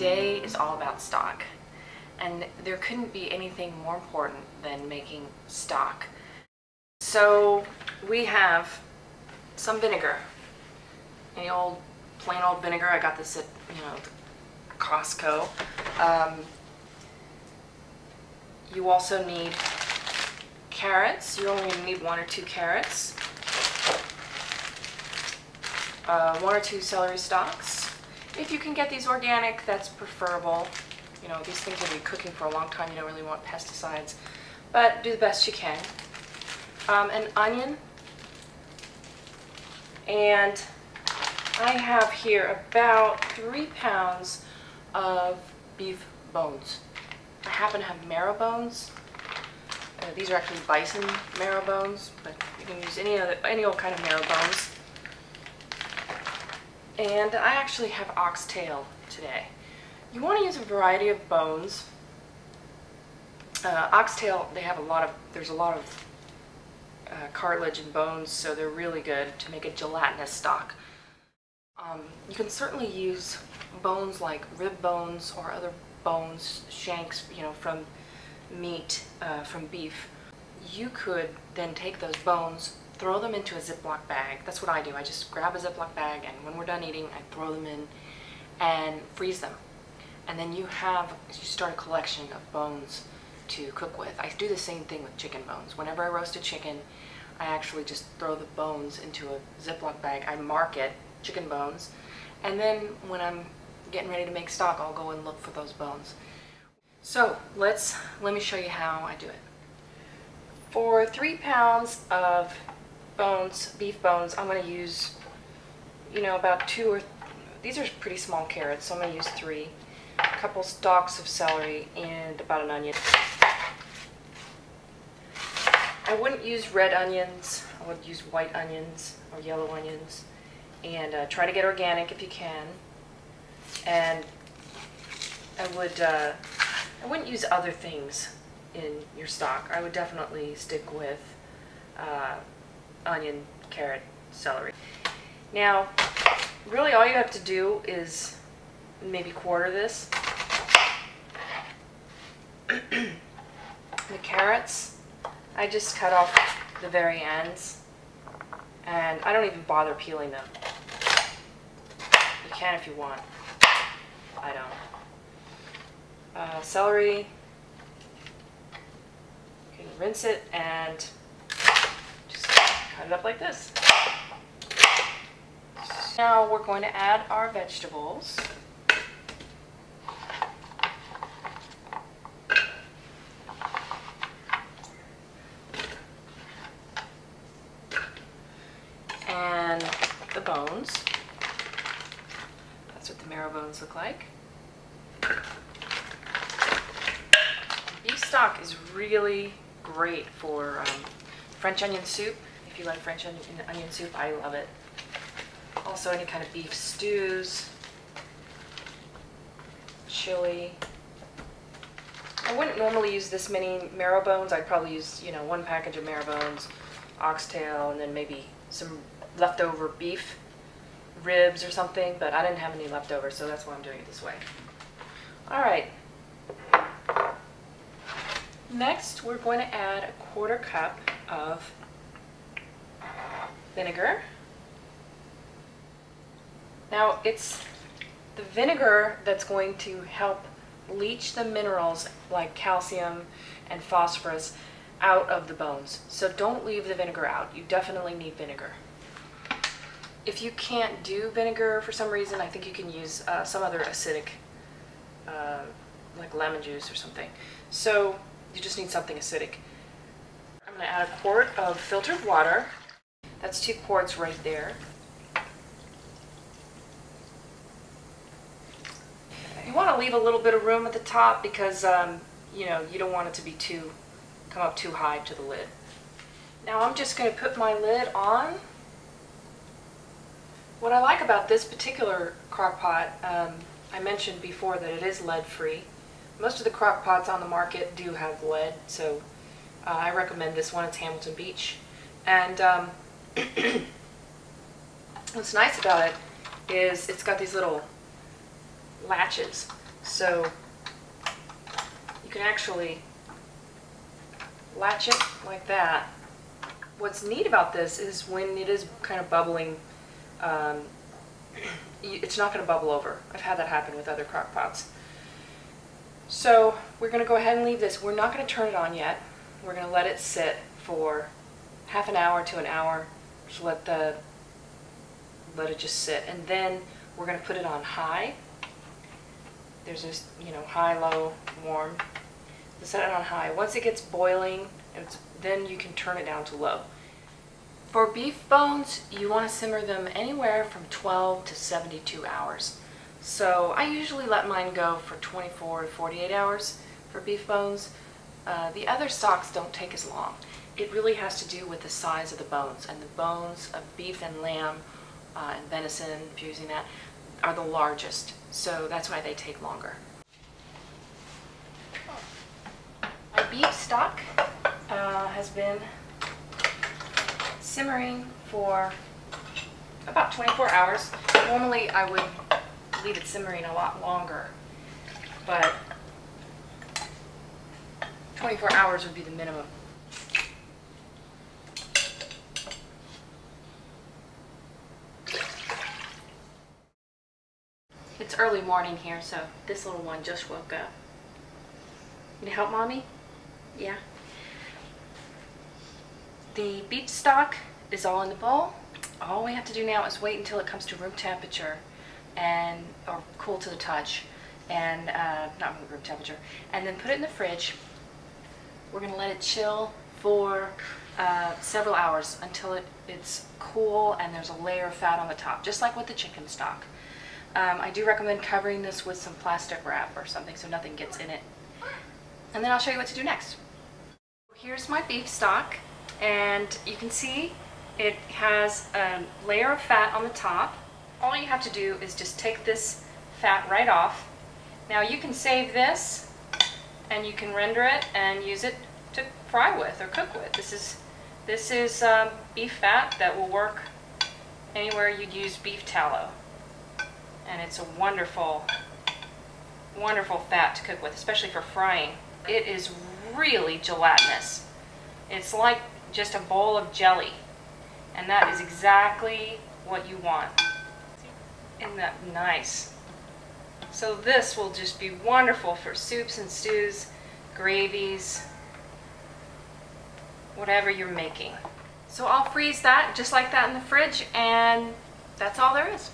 Today is all about stock, and there couldn't be anything more important than making stock. So we have some vinegar, any old plain old vinegar. I got this at Costco. You also need carrots. You're only going to need 1 or 2 carrots, 1 or 2 celery stalks. If you can get these organic, that's preferable. You know, these things will be cooking for a long time. You don't really want pesticides, but do the best you can. An onion, and I have here about 3 pounds of beef bones. I happen to have marrow bones. These are actually bison marrow bones, but you can use any old kind of marrow bones. And I actually have oxtail today. You want to use a variety of bones. Oxtail, there's a lot of cartilage and bones, so they're really good to make a gelatinous stock. You can certainly use bones like rib bones or other bones, shanks, from meat, from beef. You could then take those bones, throw them into a Ziploc bag. That's what I do. I just grab a Ziploc bag, and when we're done eating, I throw them in and freeze them. And then you start a collection of bones to cook with. I do the same thing with chicken bones. Whenever I roast a chicken, I actually just throw the bones into a Ziploc bag. I mark it, chicken bones, and then when I'm getting ready to make stock, I'll go and look for those bones. So let me show you how I do it. For 3 pounds of bones, beef bones, I'm going to use, about 2 or these are pretty small carrots, so I'm going to use 3, a couple stalks of celery, and about an onion. I wouldn't use red onions. I would use white onions or yellow onions, and try to get organic if you can. And I wouldn't use other things in your stock. I would definitely stick with onion, carrot, celery. Now, really all you have to do is maybe quarter this. The carrots, I just cut off the very ends, and I don't even bother peeling them. You can if you want. I don't. Celery, you can rinse it and just cut it up like this. Now we're going to add our vegetables. And the bones. That's what the marrow bones look like. Beef stock is really great for French onion soup. If you like French onion soup, I love it. Also any kind of beef stews, chili. I wouldn't normally use this many marrow bones. I'd probably use, 1 package of marrow bones, oxtail, and then maybe some leftover beef ribs or something, but I didn't have any leftover, so that's why I'm doing it this way. All right. Next, we're going to add a 1/4 cup of vinegar. Now, it's the vinegar that's going to help leach the minerals like calcium and phosphorus out of the bones. So don't leave the vinegar out. You definitely need vinegar. If you can't do vinegar for some reason, I think you can use some other acidic, like lemon juice or something. So you just need something acidic. I'm going to add a quart of filtered water. That's 2 quarts right there. You want to leave a little bit of room at the top because you don't want it to come up too high to the lid. Now I'm just going to put my lid on. What I like about this particular crock pot, I mentioned before that it is lead-free. Most of the crock pots on the market do have lead, so I recommend this one. It's Hamilton Beach. And what's nice about it is it's got these little latches, So you can actually latch it like that. What's neat about this is when it is kind of bubbling, it's not going to bubble over. I've had that happen with other crock pots. So we're going to go ahead and leave this. We're not going to turn it on yet. We're going to let it sit for half an hour to an hour. Just let it just sit, and then we're going to put it on high. There's this, high, low, warm. Set it on high. Once it gets boiling, then you can turn it down to low. For beef bones, you want to simmer them anywhere from 12 to 72 hours. So I usually let mine go for 24 to 48 hours for beef bones. The other stocks don't take as long. It really has to do with the size of the bones, and the bones of beef and lamb and venison, if you're using that, are the largest. So that's why they take longer. My beef stock has been simmering for about 24 hours. Normally I would leave it simmering a lot longer, but 24 hours would be the minimum. It's early morning here, so this little one just woke up. You need help, Mommy? Yeah. The beef stock is all in the bowl. All we have to do now is wait until it comes to room temperature or cool to the touch, and not room temperature, and then put it in the fridge. We're going to let it chill for several hours until it's cool and there's a layer of fat on the top, just like with the chicken stock. I do recommend covering this with some plastic wrap or something so nothing gets in it. And then I'll show you what to do next. Here's my beef stock, and you can see it has a layer of fat on the top. All you have to do is just take this fat right off. Now you can save this and you can render it and use it to fry with or cook with. This is beef fat that will work anywhere you'd use beef tallow. And it's a wonderful, wonderful fat to cook with, especially for frying. It is really gelatinous. It's like just a bowl of jelly, and that is exactly what you want. Isn't that nice? So this will just be wonderful for soups and stews, gravies, whatever you're making. So I'll freeze that just like that in the fridge, and that's all there is.